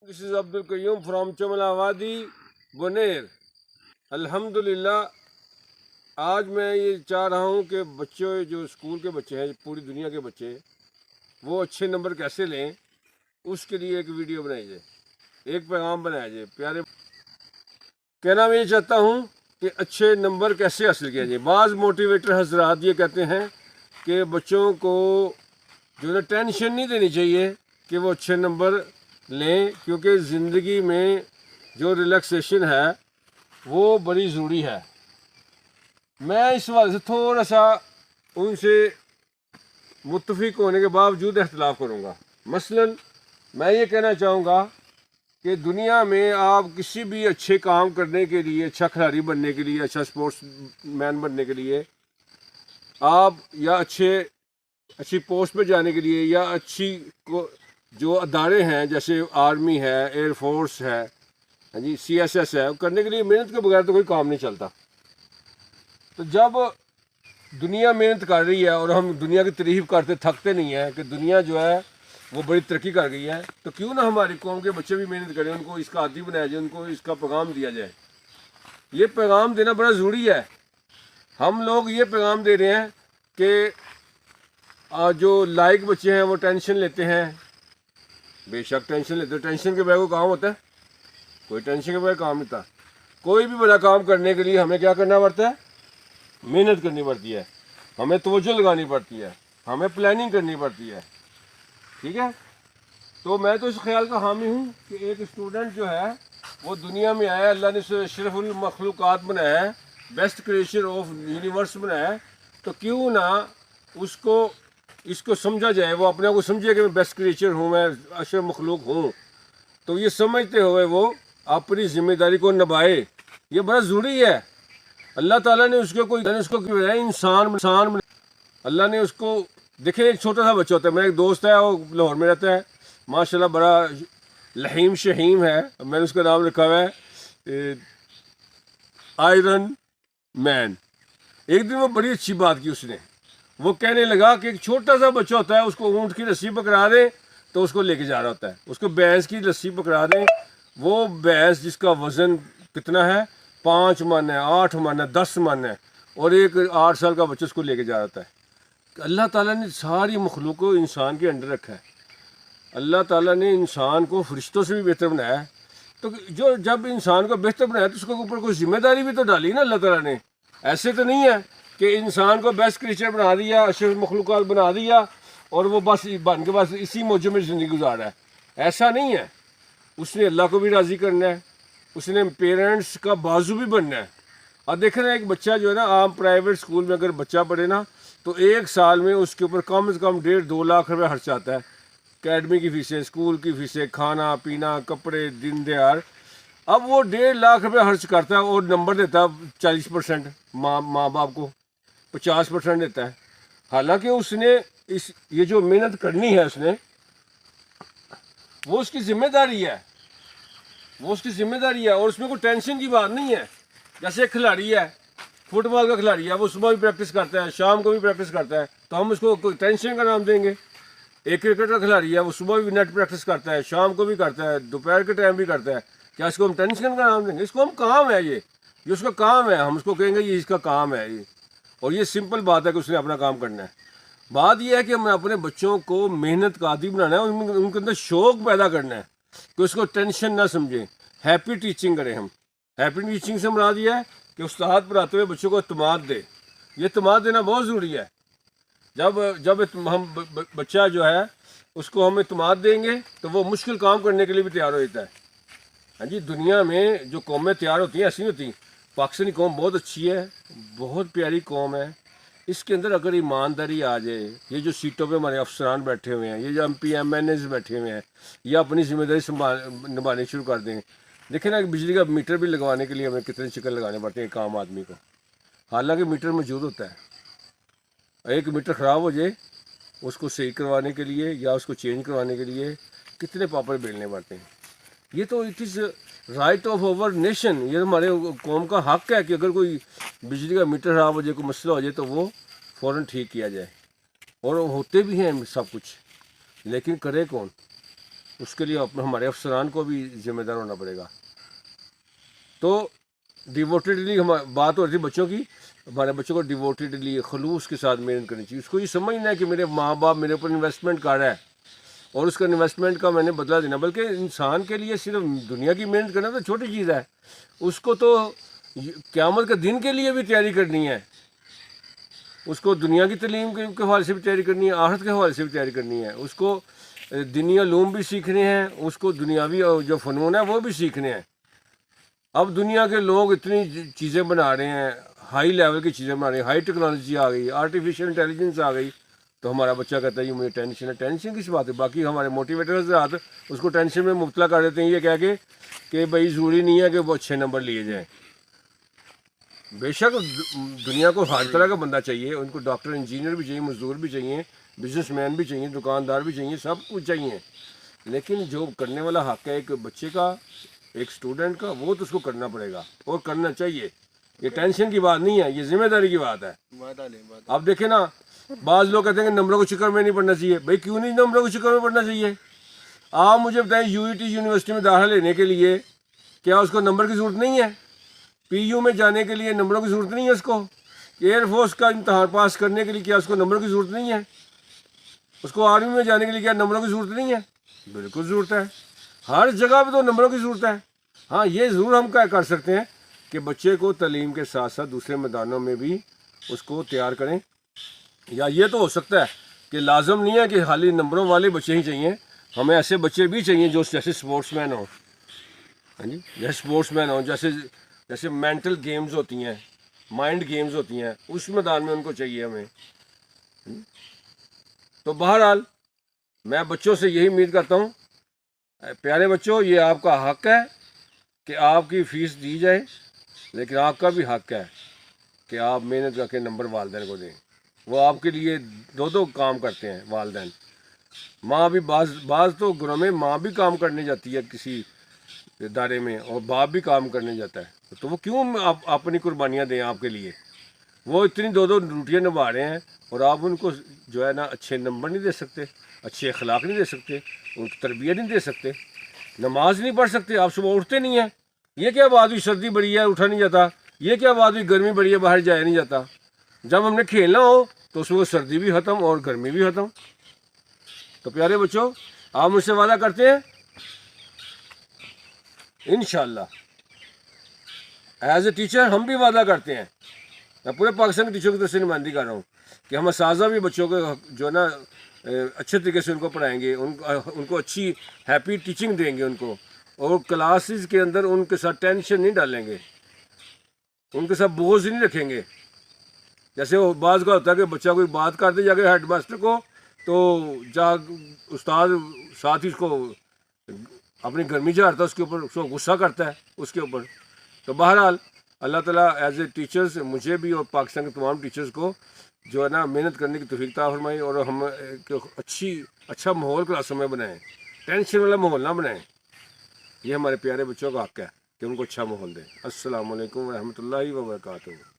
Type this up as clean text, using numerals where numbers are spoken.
This is Abdul Qayyum from Chamalawadi, Bonaire. अल्हम्दुलिल्लाह आज मैं ये चाह रहा हूँ कि बच्चों जो स्कूल के बच्चे हैं, पूरी दुनिया के बच्चे, वो अच्छे नंबर कैसे लें, उसके लिए एक वीडियो बनाई जाए, एक पैगाम बनाया जाए। प्यारे कहना मैं ये चाहता हूँ कि अच्छे नंबर कैसे हासिल किया जाए। बाज़ मोटिवेटर हजरात ये कहते हैं कि बच्चों को जो है टेंशन नहीं देनी चाहिए कि वो अच्छे नंबर लें, क्योंकि ज़िंदगी में जो रिलैक्सेशन है वो बड़ी ज़रूरी है। मैं इस बात से थोड़ा सा उनसे मुत्तफिक होने के बावजूद इख्तिलाफ करूँगा। मसलन मैं ये कहना चाहूँगा कि दुनिया में आप किसी भी अच्छे काम करने के लिए, अच्छा खिलाड़ी बनने के लिए, अच्छा स्पोर्ट्स मैन बनने के लिए, आप या अच्छी पोस्ट पे जाने के लिए, या जो अदारे हैं जैसे आर्मी है, एयरफोर्स है, हाँ जी, CSS है, करने के लिए मेहनत के बगैर तो कोई काम नहीं चलता। तो जब दुनिया मेहनत कर रही है और हम दुनिया की तारीफ करते थकते नहीं हैं कि दुनिया जो है वो बड़ी तरक्की कर गई है, तो क्यों ना हमारी कौम के बच्चे भी मेहनत करें, उनको इसका आदी बनाया जाए, उनको इसका पैगाम दिया जाए। ये पैगाम देना बड़ा ज़रूरी है। हम लोग ये पैगाम दे रहे हैं कि जो लायक बच्चे हैं वो टेंशन लेते हैं। बेशक टेंशन लेते हैं, टेंशन के बगैर कोई काम होता है? कोई टेंशन के बगैर काम नहीं था। कोई भी बड़ा काम करने के लिए हमें क्या करना पड़ता है? मेहनत करनी पड़ती है, हमें तवज्जो लगानी पड़ती है, हमें प्लानिंग करनी पड़ती है। ठीक है, तो मैं तो इस ख्याल का हामी हूँ कि एक स्टूडेंट जो है वो दुनिया में आया, अल्लाह ने अशरफुल मखलूक़ात बनाया है, बेस्ट क्रिएचर ऑफ यूनिवर्स बनाया है, तो क्यों ना इसको समझा जाए, वो अपने आप को समझे कि मैं बेस्ट क्रिएचर हूँ, मैं अशरफ मखलूक हूँ। तो ये समझते हुए वो अपनी ज़िम्मेदारी को निभाए, ये बड़ा ज़रूरी है। अल्लाह ताला ने उसको इंसान अल्लाह ने उसको, देखें एक छोटा सा बच्चा होता है। मेरा एक दोस्त है, वो लाहौर में रहता है, माशाल्लाह बड़ा लहीम शहीम है। मैंने उसका नाम रखा हुआ है आयरन मैन। एक दिन वो बड़ी अच्छी बात की उसने, वो कहने लगा कि एक छोटा सा बच्चा होता है, उसको ऊँट की रस्सी पकड़ा दें तो उसको लेके जा रहा होता है, उसको भैंस की रस्सी पकड़ा दें, वो भैंस जिसका वज़न कितना है, 5 मन है, 8 मन है, 10 मन है, और एक 8 साल का बच्चा उसको लेके जा रहा होता है। अल्लाह ताला ने सारी मखलूक को इंसान के अंडर रखा है। अल्लाह ताला ने इंसान को फरिश्तों से भी बेहतर बनाया है। तो जब इंसान को बेहतर बनाया तो उसके ऊपर कोई जिम्मेदारी भी तो डाली ना अल्लाह ताला ने। ऐसे तो नहीं है कि इंसान को बेस्ट क्रिएचर बना दिया, अशरफ मखलूक़ात बना दिया और वो बस बन के बस इसी मौजू में ज़िंदगी गुजार रहा है। ऐसा नहीं है। उसने अल्लाह को भी राज़ी करना है, उसने पेरेंट्स का बाजू भी बनना है। और देख रहे हैं एक बच्चा जो है ना, आम प्राइवेट स्कूल में अगर बच्चा पढ़े ना, तो एक साल में उसके ऊपर कम से कम 1.5-2 लाख रुपये खर्च आता है। अकेडमी की फ़ीसें, स्कूल की फ़ीसें, खाना पीना, कपड़े, दिन दहाड़। अब वो 1.5 लाख रुपये खर्च करता है और नंबर देता है 40%, माँ बाप को 50% देता है। हालांकि उसने ये जो मेहनत करनी है उसने, वो उसकी जिम्मेदारी है, और उसमें कोई टेंशन की बात नहीं है। जैसे एक खिलाड़ी है, फुटबॉल का खिलाड़ी है, वो सुबह भी प्रैक्टिस करता है, शाम को भी प्रैक्टिस करता है, तो हम उसको कोई टेंशन का नाम देंगे? एक क्रिकेट का खिलाड़ी है, वो सुबह भी नेट प्रैक्टिस करता है, शाम को भी करता है, दोपहर के टाइम भी करता है, क्या इसको हम टेंशन का नाम देंगे? इसको हम काम है, ये उसका काम है, हम उसको कहेंगे ये इसका काम है ये। और ये सिंपल बात है कि उसने अपना काम करना है। बात यह है कि हमें अपने बच्चों को मेहनत का आदी बनाना है, उनके अंदर शौक़ पैदा करना है कि उसको टेंशन ना समझें। हैप्पी टीचिंग करें हम। हैप्पी टीचिंग से मुराद ये है कि उस्ताद पढ़ाते हुए बच्चों को इत्मीनान दे। ये इत्मीनान देना बहुत ज़रूरी है। जब हम बच्चा जो है उसको हम इत्मीनान देंगे तो वो मुश्किल काम करने के लिए भी तैयार हो जाता है। हाँ जी, दुनिया में जो कौमें तैयार होती हैं ऐसी होती। पाकिस्तानी कौम बहुत अच्छी है, बहुत प्यारी कौम है। इसके अंदर अगर ईमानदारी आ जाए, ये जो सीटों पे हमारे अफसरान बैठे हुए हैं, ये जो MP MNAs बैठे हुए हैं, ये अपनी जिम्मेदारी निभानी शुरू कर दें। देखें ना, बिजली का मीटर भी लगवाने के लिए हमें कितने चक्कर लगाने पड़ते हैं एक आम आदमी को। हालांकि मीटर मौजूद होता है, एक मीटर ख़राब हो जाए उसको सही करवाने के लिए या उसको चेंज करवाने के लिए कितने पापड़ बेलने पड़ते हैं। ये तो it is right of our nation, ये हमारे कौम का हक है कि अगर कोई बिजली का मीटर ख़राब हो जाए, कोई मसला हो जाए, तो वो फ़ौरन ठीक किया जाए। और होते भी हैं सब कुछ, लेकिन करे कौन? اس کے لیے ہمارے افسران کو بھی ذمہ دار ہونا پڑے گا. تو ڈیووٹیڈلی بات ہو رہی تھی بچوں کی، ہمارے بچوں کو ڈیووٹیڈلی خلوص کے ساتھ محنت کرنی چاہیے. اس کو یہ سمجھنا ہے کہ میرے ماں باپ میرے اوپر انویسٹمنٹ کر رہا ہے اور اس کا انویسٹمنٹ کا میں نے بدلہ دینا. بلکہ انسان کے لیے صرف دنیا کی محنت کرنا تو چھوٹی چیز ہے، اس کو تو قیامت کے دن کے لیے بھی تیاری کرنی ہے. اس کو دنیا کی تعلیم کے حوالے سے بھی تیاری کرنی ہے، آخرت کے حوالے سے بھی تیاری کرنی ہے. اس کو دینی علوم بھی سیکھنے ہیں، اس کو دنیاوی جو فنون ہے وہ بھی سیکھنے ہیں. اب دنیا کے لوگ اتنی چیزیں بنا رہے ہیں، ہائی لیول کی چیزیں بنا رہے ہیں، ہائی ٹیکنالوجی آ گئی، آرٹیفیشیل انٹیلیجنس آ گئی. تو ہمارا بچہ کہتا ہے یہ مجھے ٹینشن ہے. ٹینشن کس بات ہے؟ باقی ہمارے موٹیویٹر حضرات اس کو ٹینشن میں مبتلا کر دیتے ہیں یہ کہہ کے کہ بھائی ضروری نہیں ہے کہ وہ اچھے نمبر لیے جائیں. بے شک دنیا کو ہر طرح کا بندہ چاہیے، ان کو ڈاکٹر انجینئر بھی چاہیے، مزدور بھی چاہیے، بزنس مین بھی چاہیے، دکاندار بھی چاہیے، سب کچھ چاہیے. لیکن جو کرنے والا حق ہے ایک بچے کا، ایک اسٹوڈنٹ کا، وہ تو اس کو کرنا پڑے گا اور کرنا چاہیے. یہ ٹینشن کی بات نہیں ہے، یہ ذمہ داری کی بات ہے. آپ دیکھیں نا، بعض لوگ کہتے ہیں کہ نمبروں کے چکر میں نہیں پڑھنا چاہیے. بھائی کیوں نہیں نمبروں کے چکر میں پڑھنا چاہیے؟ آپ مجھے بتائیں UET یونیورسٹی میں داخلہ لینے کے لیے کیا اس کو نمبر کی ضرورت نہیں ہے؟ PU میں جانے کے لیے نمبروں کی ضرورت نہیں ہے اس کو؟ ایئر فورس کا امتحان پاس کرنے کے لیے کیا اس کو نمبروں کی ضرورت نہیں ہے؟ اس کو آرمی میں جانے کے لیے کیا نمبروں کی ضرورت نہیں ہے؟ بالکل ضرورت ہے. ہر جگہ پہ تو نمبروں کی ضرورت ہے. ہاں یہ ضرور ہم کیا کر سکتے ہیں کہ بچے کو تعلیم کے ساتھ ساتھ دوسرے میدانوں میں بھی اس کو تیار کریں. یا یہ تو ہو سکتا ہے کہ لازم نہیں ہے کہ خالی نمبروں والے بچے ہی چاہیے، ہمیں ایسے بچے بھی چاہیے جو جیسے اسپورٹس مین ہوں. ہاں جی، جیسے اسپورٹس مین ہوں، جیسے مینٹل گیمز ہوتی ہیں، مائنڈ گیمز ہوتی ہیں، اس میدان میں ان کو چاہیے ہمیں. تو بہرحال میں بچوں سے یہی امید کرتا ہوں، پیارے بچوں، یہ آپ کا حق ہے کہ آپ کی فیس دی جائے، لیکن آپ کا بھی حق ہے کہ آپ محنت کر کے نمبر والدین کو دیں. وہ آپ کے لیے دو کام کرتے ہیں والدین. ماں بھی بعض تو گھروں میں ماں بھی کام کرنے جاتی ہے کسی ادارے میں، اور باپ بھی کام کرنے جاتا ہے. تو وہ کیوں اپنی قربانیاں دیں آپ کے لیے؟ وہ اتنی دو ڈیوٹیاں نبھا رہے ہیں اور آپ ان کو جو ہے نا اچھے نمبر نہیں دے سکتے، اچھے اخلاق نہیں دے سکتے، ان کی تربیت نہیں دے سکتے، نماز نہیں پڑھ سکتے. آپ صبح اٹھتے نہیں ہیں. یہ کیا بات ہوئی؟ سردی بڑی ہے اٹھا نہیں جاتا. یہ کیا بات ہوئی؟ گرمی بڑی ہے باہر جایا نہیں جاتا. جب ہم نے کھیلنا ہو تو اس وقت سردی بھی ختم اور گرمی بھی ختم. تو پیارے بچوں، آپ مجھ سے وعدہ کرتے ہیں انشاءاللہ ایز اے ٹیچر ہم بھی وعدہ کرتے ہیں، میں پورے پاکستان کے ٹیچر کی طرف سے نمائندگی کر رہا ہوں کہ ہم اساتذہ بھی بچوں کو جو ہے نا اچھے طریقے سے ان کو پڑھائیں گے، ان کو اچھی ہیپی ٹیچنگ دیں گے ان کو، اور کلاسز کے اندر ان کے ساتھ ٹینشن نہیں ڈالیں گے، ان کے ساتھ بوجھ نہیں رکھیں گے. جیسے وہ بعض کا ہوتا ہے کہ بچہ کوئی بات کر دے جا کے ہیڈ ماسٹر کو، تو استاد ساتھ ہی اس کو اپنی گرمی جھاڑتا ہے، اس کے اوپر اس کو غصہ کرتا ہے اس کے اوپر. تو بہرحال اللہ تعالیٰ ایز اے ٹیچرز مجھے بھی اور پاکستان کے تمام ٹیچرز کو جو ہے نا محنت کرنے کی توفیق عطا فرمائے، اور ہم ایک اچھا ماحول کلاسوں میں بنائیں، ٹینشن والا ماحول نہ بنائیں. یہ ہمارے پیارے بچوں کا حق ہے کہ ان کو اچھا ماحول دیں. السلام علیکم ورحمۃ اللہ وبرکاتہ.